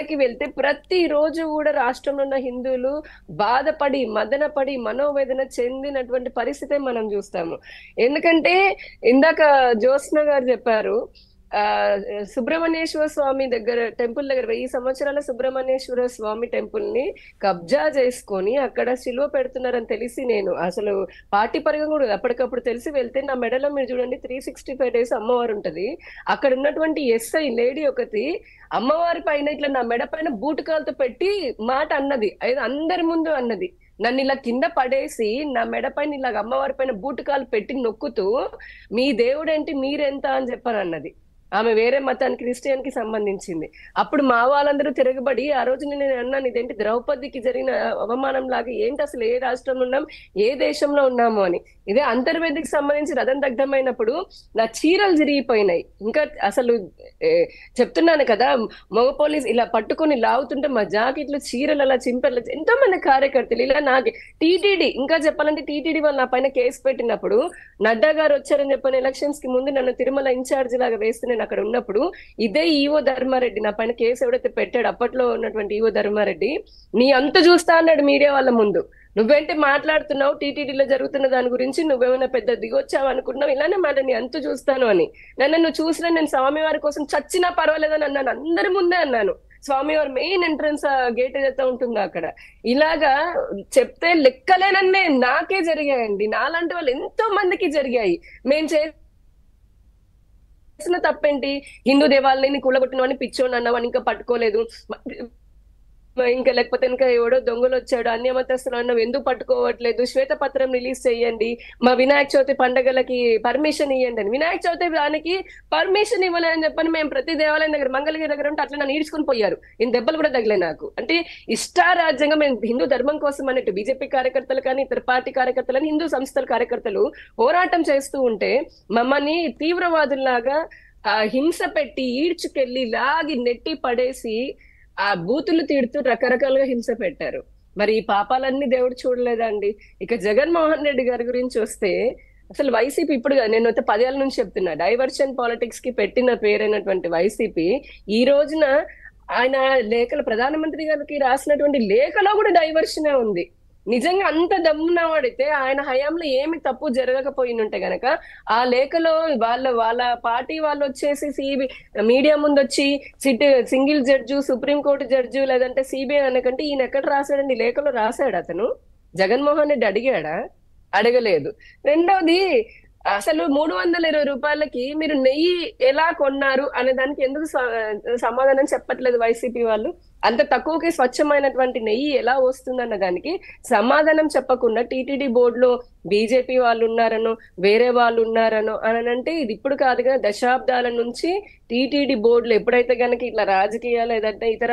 దగ్గరికి వెళ్తే ప్రతి రోజు కూడా రాష్ట్రంలో ఉన్న హిందువులు బాధపడి మదనపడి మనోవేదన చెందినటువంటి పరిస్థితే మనం చూస్తాము. ఎందుకంటే ఇందాక జ్యోత్స్న గారు చెప్పారు, ఆ సుబ్రహ్మణ్యేశ్వర స్వామి దగ్గర టెంపుల్ దగ్గర 1000 సంవత్సరాల సుబ్రహ్మణ్యేశ్వర స్వామి టెంపుల్ ని కబ్జా చేసుకొని అక్కడ సిలువ పెడుతున్నారని తెలిసి, నేను అసలు పార్టీ పరంగా కూడా అప్పటికప్పుడు తెలిసి వెళ్తే, నా మెడలో మీరు చూడండి 365 days అమ్మవారు ఉంటది. అక్కడ ఉన్నటువంటి ఎస్ఐ లేడీ ఒకటి అమ్మవారి పైన ఇట్లా నా మెడ పైన బూటకాలతో పెట్టి మాట అన్నది, అది అందరి ముందు అన్నది. నన్ను ఇలా కింద పడేసి నా మెడ పైన ఇలా అమ్మవారి పైన బూటకాలు పెట్టి నొక్కుతూ, మీ దేవుడేంటి మీరెంత అని చెప్పని అన్నది. ఆమె వేరే మతానికి, క్రిస్టియన్ కి సంబంధించింది. అప్పుడు మా వాళ్ళందరూ తిరగబడి, ఆ రోజు నేను అన్నాను, ఇదేంటి ద్రౌపదికి జరిగిన అవమానం లాగా, ఏంటి అసలు ఏ రాష్ట్రంలో ఉన్నాం, ఏ దేశంలో ఉన్నాము అని. ఇదే అంతర్వేదికి సంబంధించి రథం దగ్ధమైనప్పుడు నా చీరలు చిరిగిపోయినాయి. ఇంకా అసలు చెప్తున్నాను కదా, మగ పోలీస్ ఇలా పట్టుకొని లాగుతుంటే మా జాకెట్లు చీరలు అలా చింపర్లు, ఎంతో మంది కార్యకర్తలు ఇలా నాకు టీటీడీ, ఇంకా చెప్పాలంటే టీటీడీ వాళ్ళు నా పైన కేసు పెట్టినప్పుడు, నడ్డా గారు వచ్చారని చెప్పిన ఎలక్షన్స్ కి ముందు నన్ను తిరుమల ఇన్ఛార్జ్ లాగా వేస్తే నేను అక్కడ ఉన్నప్పుడు, ఇదే ఈవో ధర్మారెడ్డి నా పైన కేసు ఎవడైతే పెట్టాడు, అప్పట్లో ఉన్నటువంటి ఈవో ధర్మారెడ్డి, నీ అంత చూస్తా అన్నాడు మీడియా వాళ్ళ ముందు. నువ్వేంటి మాట్లాడుతున్నావు, టీటీడీలో జరుగుతున్న దాని గురించి నువ్వేమైనా పెద్ద దిగొచ్చావు అనుకున్నావు, ఇలానే మాట నీ అంత చూస్తాను అని. నువ్వు చూసినా నేను స్వామివారి కోసం చచ్చినా పర్వాలేదని అన్నాను, అందరి ముందే అన్నాను. స్వామివారి మెయిన్ ఎంట్రన్స్ గేట్ ఏదైతే ఉంటుందో అక్కడ. ఇలాగా చెప్తే లెక్కలేనన్నే నాకే జరిగాయండి, నాలాంటి వాళ్ళు ఎంతో మందికి జరిగాయి. మేము చేసిన తప్పేంటి, హిందూ దేవాలయాన్ని కూలగొట్టినవని పిచ్చోని అన్నవని ఇంకా పట్టుకోలేదు, ఇంకా లేకపోతే ఇంకా ఎవడో దొంగలు వచ్చాడు అన్యమతస్తులు అన్నవి ఎందుకు పట్టుకోవట్లేదు, శ్వేతపత్రం రిలీజ్ చేయండి, మా వినాయక చవితి పండగలకి పర్మిషన్ ఇవ్వండి అని. వినాయక చవితి దానికి పర్మిషన్ ఇవ్వలేదని చెప్పని మేము ప్రతి దేవాలయం దగ్గర, మంగళగిరి దగ్గర ఉంటే అట్లా నన్ను ఈడ్చుకుని పోయారు. నేను దెబ్బలు కూడా తగిలే నాకు. అంటే ఇష్టారాజ్యంగా మేము హిందూ ధర్మం కోసం అన్నట్టు బీజేపీ కార్యకర్తలు కానీ ఇతర పార్టీ కార్యకర్తలు అని, హిందూ సంస్థల కార్యకర్తలు పోరాటం చేస్తూ ఉంటే మమ్మల్ని తీవ్రవాదుల్లాగా హింస పెట్టి ఈడ్చుకెళ్లి లాగి నెట్టి పడేసి ఆ బూతులు తీడుతూ రకరకాలుగా హింస పెట్టారు. మరి ఈ పాపాలన్నీ దేవుడు చూడలేదండి. ఇక జగన్మోహన్ రెడ్డి గారి గురించి వస్తే, అసలు వైసీపీ ఇప్పుడు నేను 10 ఏళ్ల నుంచి చెప్తున్నా, డైవర్షన్ పాలిటిక్స్ కి పెట్టిన పేరైనటువంటి వైసీపీ ఈ రోజున ఆయన లేఖలు, ప్రధానమంత్రి గారికి రాసినటువంటి లేఖలో కూడా డైవర్షనే ఉంది. నిజంగా అంత దమ్మున్నవాడితే ఆయన హయాంలో ఏమి తప్పు జరగకపోయినుంటే గనక ఆ లేఖలో వాళ్ళ పార్టీ వాళ్ళు వచ్చేసి మీడియా ముందు వచ్చి సింగిల్ జడ్జు, సుప్రీంకోర్టు జడ్జు, లేదంటే సిబిఐ అనకంటే ఈయన ఎక్కడ రాశాడండి? లేఖలో రాశాడు అతను? జగన్మోహన్ రెడ్డి అడిగాడా? అడగలేదు. రెండవది, అసలు 320 రూపాయలకి మీరు నెయ్యి ఎలా కొన్నారు అనే దానికి ఎందుకు సమాధానం చెప్పట్లేదు వైసీపీ వాళ్ళు? అంత తక్కువకి స్వచ్ఛమైనటువంటి నెయ్యి ఎలా వస్తుందన్న దానికి సమాధానం చెప్పకుండా టీటీడీ బోర్డులో బీజేపీ వాళ్ళు ఉన్నారనో వేరే వాళ్ళు ఉన్నారనో అని అంటే, ఇది ఇప్పుడు కాదుగా, దశాబ్దాల నుంచి టీటీడీ బోర్డులు ఎప్పుడైతే కనుక ఇట్లా రాజకీయాలు ఏదంటే ఇతర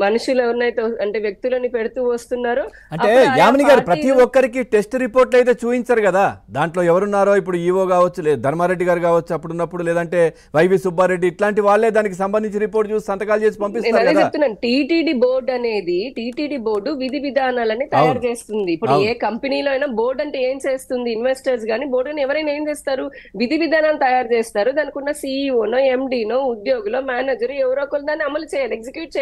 మనుషులు ఎవరినైతే అంటే వ్యక్తులని పెడుతూ వస్తున్నారో, అంటే యామిని గారు ప్రతి ఒక్కరికి టెస్ట్ రిపోర్ట్లు అయితే చూపించారు కదా, దాంట్లో ఎవరున్నారో ఇప్పుడు ఈవో కావచ్చు, ధర్మారెడ్డి గారు కావచ్చు అప్పుడున్నప్పుడు, లేదంటే వైవి సుబ్బారెడ్డి, ఇట్లాంటి వాళ్ళే దానికి సంబంధించి రిపోర్ట్ చూసి సంతకాలు చేసి పంపిస్తారు కదా. చెప్తున్నాను, టీటీడీ బోర్డు అనేది, టీటీడీ బోర్డు విధి విధానాలని తయారు చేస్తుంది. ఇప్పుడు ఏ కంపెనీలో అయినా బోర్డు అంటే ఏం చేస్తుంది? ఇన్వెస్టర్స్ కానీ బోర్డు అని ఎవరైనా ఏం చేస్తారు? విధి విధానాలు తయారు చేస్తారు. దానికి ఉన్న సిఇఓనో ఎండీనో ఉద్యోగులో మేనేజర్ ఎవరో ఒకరు దాన్ని అమలు చేయాలి, ఎగ్జిక్యూట్ చేయాలి.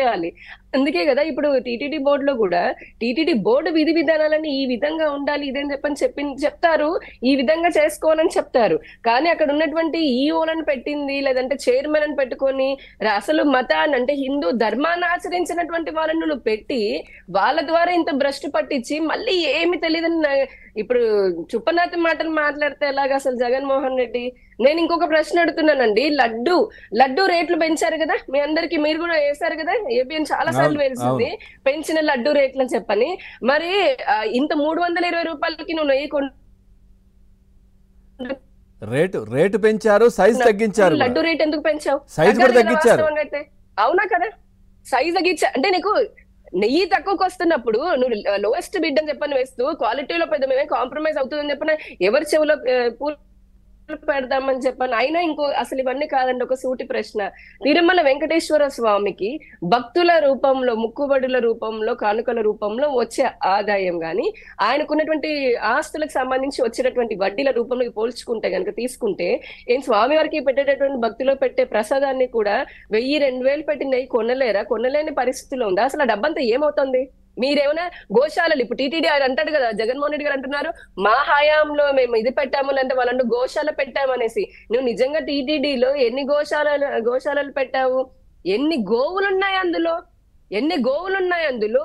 అందుకే కదా ఇప్పుడు టీటీడీ బోర్డులో కూడా టీటీడీ బోర్డు విధి విధానాలని ఈ విధంగా ఉండాలి, ఇదేని చెప్తారు, ఈ విధంగా చేసుకోవాలని చెప్తారు. కానీ అక్కడ ఉన్నటువంటి ఈఓలను పెట్టింది, లేదంటే చైర్మన్ అని పెట్టుకొని అసలు మతాన్ని అంటే హిందూ ధర్మాన్ని ఆచరించినటువంటి వాళ్ళని నువ్వు పెట్టి వాళ్ళ ద్వారా ఇంత భ్రష్టు పట్టించి మళ్ళీ ఏమి తెలియదని ఇప్పుడు చుప్పనాథ మాటలు మాట్లాడితే ఎలాగ అసలు జగన్మోహన్ రెడ్డి? నేను ఇంకొక ప్రశ్న అడుగుతున్నానండి. లడ్డు రేట్లు పెంచారు కదా మీ అందరికి, మీరు కూడా వేశారు కదా, ఏబిఎన్ చాలా సార్లు వేసింది పెంచిన లడ్డు రేట్లు అని చెప్పని. మరి ఇంత 320 రూపాయలకి నువ్వు నెయ్యి రేటు పెంచారు, సైజ్ తగ్గించారు. లడ్డు రేట్ ఎందుకు పెంచావు? సైజ్ కూడా తగ్గించారు. అవునా కదా, సైజ్ తగ్గించా అంటే నీకు నెయ్యి తక్కువకి వస్తున్నప్పుడు నువ్వు లోయెస్ట్ బిడ్ అని చెప్పని వేస్తూ క్వాలిటీలో పెద్ద మేమే కాంప్రమైజ్ అవుతుందని చెప్పిన ఎవరి చెవులో పెడదామని చెప్పాను. అయినా ఇంకో అసలు ఇవన్నీ కాదండి, ఒక సూటి ప్రశ్న. తిరుమల వెంకటేశ్వర స్వామికి భక్తుల రూపంలో, ముక్కుబడుల రూపంలో, కానుకల రూపంలో వచ్చే ఆదాయం గాని, ఆయనకున్నటువంటి ఆస్తులకు సంబంధించి వచ్చేటటువంటి వడ్డీల రూపంలో పోల్చుకుంటే గనుక తీసుకుంటే, ఏం స్వామి వారికి పెట్టేటటువంటి భక్తులు పెట్టే ప్రసాదాన్ని కూడా 1000-2000 పెట్టి నెయ్యి కొనలేరా? కొనలేని పరిస్థితిలో ఉందా? అసలు ఆ డబ్బంతా ఏమవుతుంది? మీరేమైనా గోశాలలు, ఇప్పుడు టీటీడీ ఆయన అంటాడు కదా, జగన్మోహన్ రెడ్డి గారు అంటున్నారు మా హయాంలో మేము ఇది పెట్టాము, లేదంటే వాళ్ళంటూ గోశాల పెట్టామనేసి. నువ్వు నిజంగా టీటీడీలో ఎన్ని గోశాలలు పెట్టావు? ఎన్ని గోవులు ఉన్నాయి అందులో? ఎన్ని గోవులు ఉన్నాయి అందులో?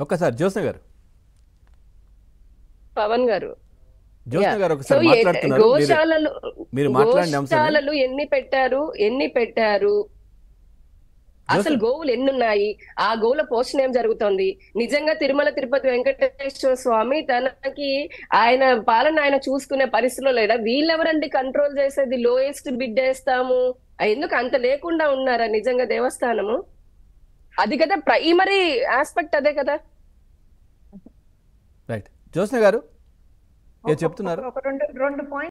ఒక్కసారి జ్యోత్స్న గారు, పవన్ గారు, జ్యోత్స్న గారు సో ఒకసారి మాట్లాడుతున్నారు. మీరు మాట్లాడిన అంశం గోశాలలు ఎన్ని పెట్టారు? అసలు గోవులు ఎన్నున్నాయి? ఆ గోవుల పోషణ ఏం జరుగుతోంది? నిజంగా తిరుమల తిరుపతి వెంకటేశ్వర స్వామి తనకి ఆయన పాలన ఆయన చూసుకునే పరిస్థితిలో లేడా? వీళ్ళెవరండి కంట్రోల్ చేసేది? లోయెస్ట్ బిడ్ వేస్తాము, ఎందుకు అంత లేకుండా ఉన్నారా నిజంగా దేవస్థానము? అది కదా ప్రైమరీ ఆస్పెక్ట్, అదే కదా. రైట్. జ్యోత్స్న గారు ఏం చెప్తున్నారు? ఒక రెండు పాయింట్